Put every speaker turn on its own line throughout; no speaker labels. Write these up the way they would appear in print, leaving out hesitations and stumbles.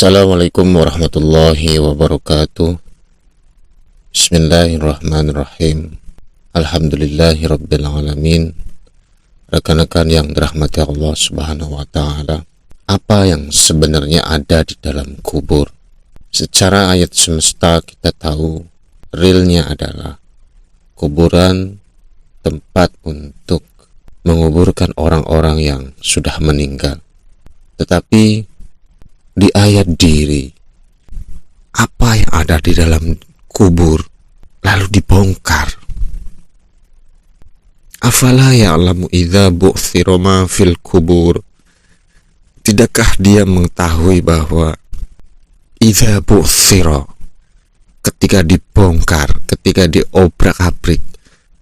Assalamualaikum warahmatullahi wabarakatuh. Bismillahirrahmanirrahim. Alhamdulillahi rabbil alamin. Rekan-rekan yang dirahmati Allah subhanahu wa ta'ala, apa yang sebenarnya ada di dalam kubur? Secara ayat semesta kita tahu realnya adalah kuburan tempat untuk menguburkan orang-orang yang sudah meninggal. Tetapi di ayat diri, apa yang ada di dalam kubur lalu dibongkar. Afala ya'lamu idza bu'thira ma fil kubur. Tidakkah dia mengetahui bahwa idza bu'thira, ketika dibongkar, ketika diobrak-abrik,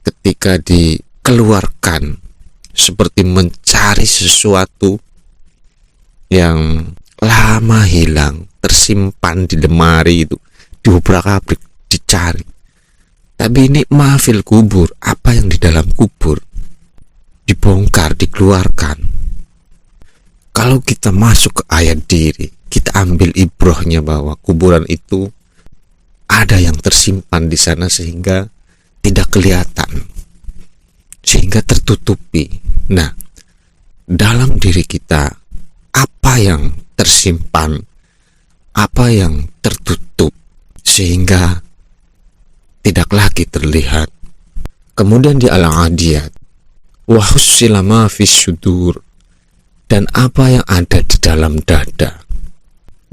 ketika dikeluarkan, seperti mencari sesuatu yang lama hilang, tersimpan di lemari itu, diobrak-abrik, dicari. Tapi ini mafil kubur, apa yang di dalam kubur dibongkar, dikeluarkan. Kalau kita masuk ke ayat diri, kita ambil ibrohnya bahwa kuburan itu ada yang tersimpan di sana sehingga tidak kelihatan, sehingga tertutupi. Nah, dalam diri kita, apa yang tersimpan, apa yang tertutup sehingga tidak lagi terlihat. Kemudian di Al-Adiyat, wa hussila ma fis sudur, dan apa yang ada di dalam dada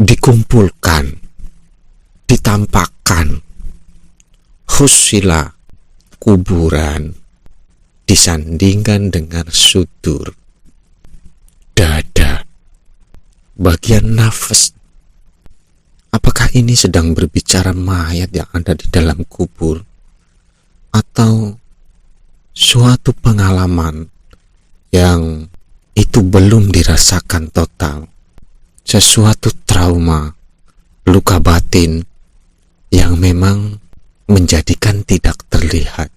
dikumpulkan, ditampakkan. Hussila, kuburan, disandingkan dengan sudur, dada, bagian nafas. Apakah ini sedang berbicara mayat yang ada di dalam kubur, atau suatu pengalaman yang itu belum dirasakan total, sesuatu trauma, luka batin yang memang menjadikan tidak terlihat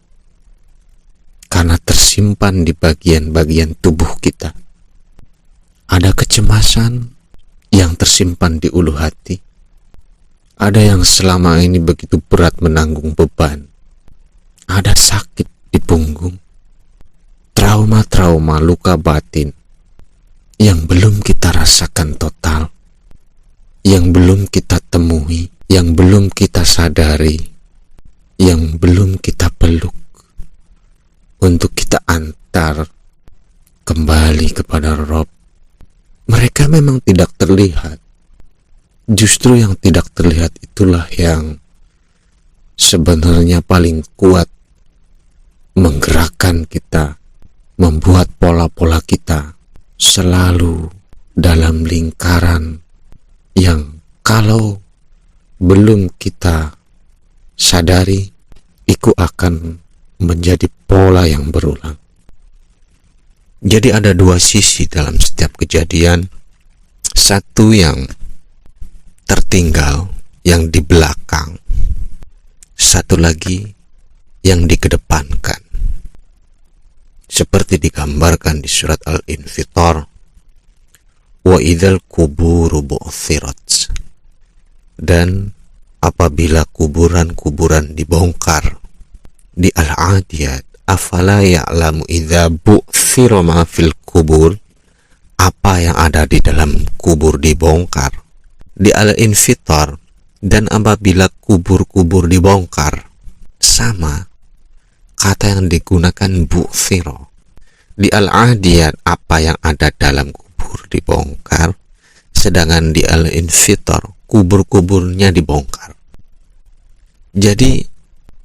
karena tersimpan di bagian-bagian tubuh kita? Ada kecemasan yang tersimpan di ulu hati. Ada yang selama ini begitu berat menanggung beban. Ada sakit di punggung. Trauma-trauma, luka batin yang belum kita rasakan total, yang belum kita temui, yang belum kita sadari, yang belum kita peluk untuk kita antar kembali kepada Rabb. Mereka memang tidak terlihat. Justru yang tidak terlihat itulah yang sebenarnya paling kuat menggerakkan kita, membuat pola-pola kita selalu dalam lingkaran yang kalau belum kita sadari, itu akan menjadi pola yang berulang. Jadi ada dua sisi dalam setiap kejadian. Satu yang tertinggal, yang di belakang. Satu lagi yang dikedepankan. Seperti digambarkan di surat Al-Infitar, wa idzal quburu bu'thirat, dan apabila kuburan-kuburan dibongkar. Di Al-Adiyat, afala ya'lamu idza bu'thira ma fil kubur, apa yang ada di dalam kubur dibongkar. Di Al-Infitar, dan apabila kubur-kubur dibongkar, sama kata yang digunakan bu'thira. Di Al-Adiyat, apa yang ada dalam kubur dibongkar, sedangkan di Al-Infitar, kubur-kuburnya dibongkar. Jadi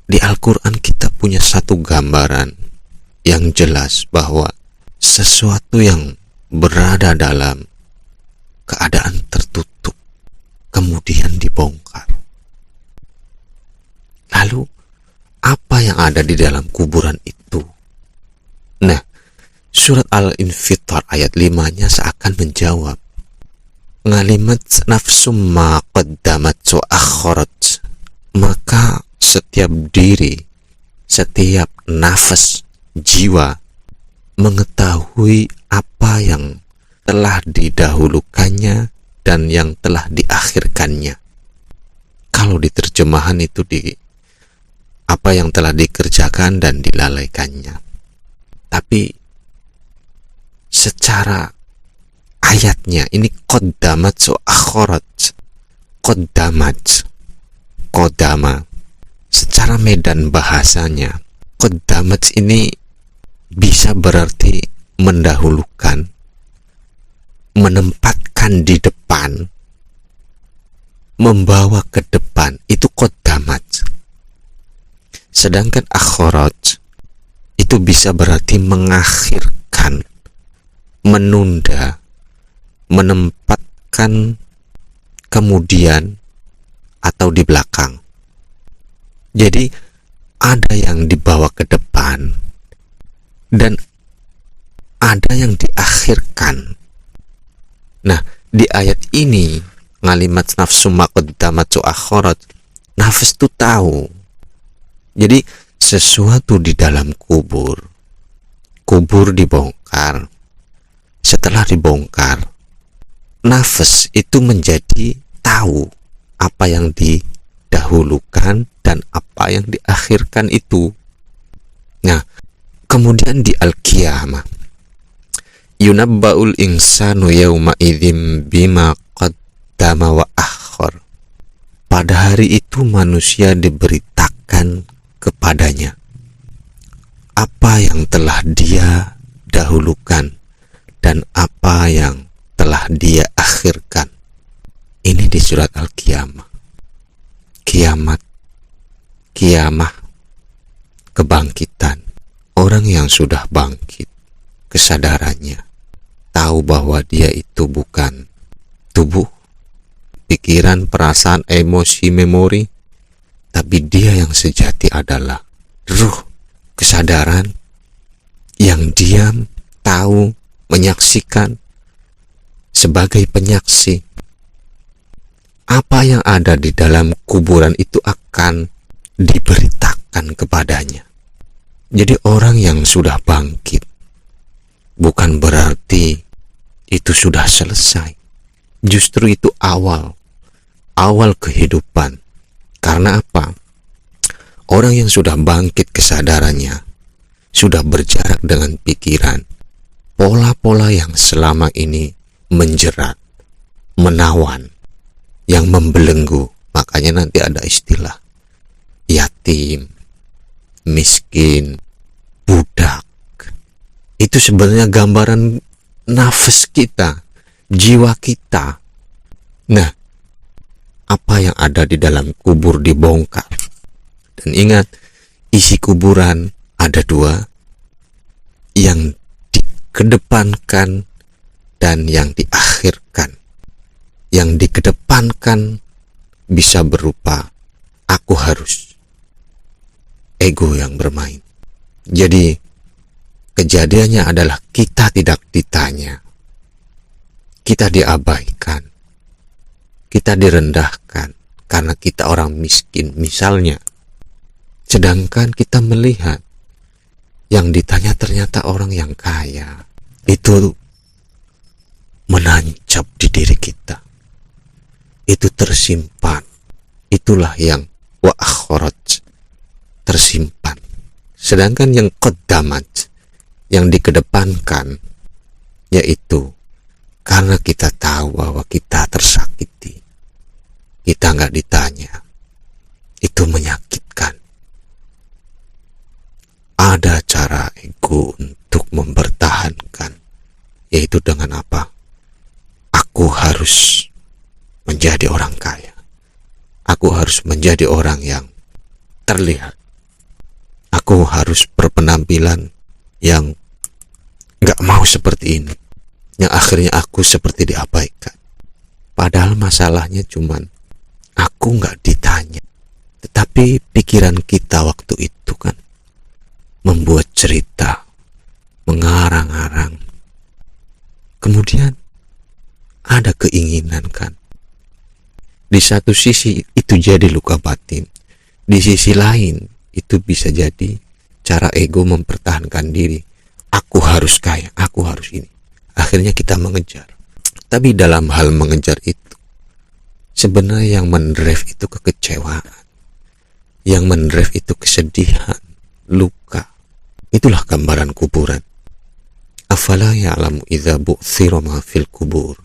di Al-Quran kita punya satu gambaran yang jelas bahwa sesuatu yang berada dalam keadaan tertutup kemudian dibongkar. Lalu apa yang ada di dalam kuburan itu? Nah, surat Al-Infitar ayat 5-nya seakan menjawab, ngalimat nafsum ma qaddamat wa akharat, maka setiap diri, setiap nafas, jiwa mengetahui apa yang telah didahulukannya dan yang telah diakhirkannya. Kalau di terjemahan itu di apa yang telah dikerjakan dan dilalaikannya. Tapi secara ayatnya ini qaddamat wa akharat. Qadama. Secara medan bahasanya, qaddamat ini bisa berarti mendahulukan, menempatkan di depan, membawa ke depan, itu qaddamat. Sedangkan akharat itu bisa berarti mengakhirkan, menunda, menempatkan kemudian atau di belakang. Jadi ada yang dibawa ke depan dan ada yang diakhirkan. Nah, di ayat ini ngalimat nafsu maqaddamat akharat, nafas itu tahu. Jadi sesuatu di dalam kubur dibongkar. Setelah dibongkar, nafas itu menjadi tahu apa yang didahulukan dan apa yang diakhirkan itu. Nah, kemudian di Al-Qiyamah, yunabba'ul insanu yawma idzim bima qaddama wa akhar. Pada hari itu manusia diberitakan kepadanya apa yang telah dia dahulukan dan apa yang telah dia akhirkan. Ini di surat Al-Qiyamah. Kiamah, kebangkitan. Orang yang sudah bangkit, kesadarannya, tahu bahwa dia itu bukan tubuh, pikiran, perasaan, emosi, memori, tapi dia yang sejati adalah ruh, kesadaran yang diam, tahu, menyaksikan sebagai penyaksi. Apa yang ada di dalam kuburan itu akan diberitakan kepadanya. Jadi orang yang sudah bangkit bukan berarti itu sudah selesai. Justru itu awal kehidupan. Karena apa? Orang yang sudah bangkit kesadarannya sudah berjarak dengan pikiran, pola-pola yang selama ini menjerat, menawan, yang membelenggu. Makanya nanti ada istilah yatim, miskin, budak. Itu sebenarnya gambaran nafas kita, jiwa kita. Nah, apa yang ada di dalam kubur dibongkar. Dan ingat, isi kuburan ada dua, yang dikedepankan dan yang diakhirkan. Yang dikedepankan bisa berupa aku harus, ego yang bermain. Jadi kejadiannya adalah kita tidak ditanya, kita diabaikan, kita direndahkan karena kita orang miskin misalnya. Sedangkan kita melihat yang ditanya ternyata orang yang kaya. Itu menancap di diri kita, itu tersimpan. Itulah yang wa akharat, tersimpan. Sedangkan yang qaddamat, yang dikedepankan, yaitu karena kita tahu bahwa kita tersakiti, kita nggak ditanya, itu menyakitkan. Ada cara ego untuk mempertahankan, yaitu dengan apa? Aku harus menjadi orang kaya. Aku harus menjadi orang yang terlihat. Aku harus berpenampilan yang gak mau seperti ini, yang akhirnya aku seperti diabaikan. Padahal masalahnya cuman aku gak ditanya. Tetapi pikiran kita waktu itu kan membuat cerita, mengarang-arang. Kemudian ada keinginan kan. Di satu sisi itu jadi luka batin, di sisi lain itu bisa jadi cara ego mempertahankan diri. Aku harus kaya, aku harus ini. Akhirnya kita mengejar. Tapi dalam hal mengejar itu, sebenarnya yang mendrive itu kekecewaan, yang mendrive itu kesedihan, luka. Itulah gambaran kuburan. Afala ya'lamu idza bu'thira ma fil kubur.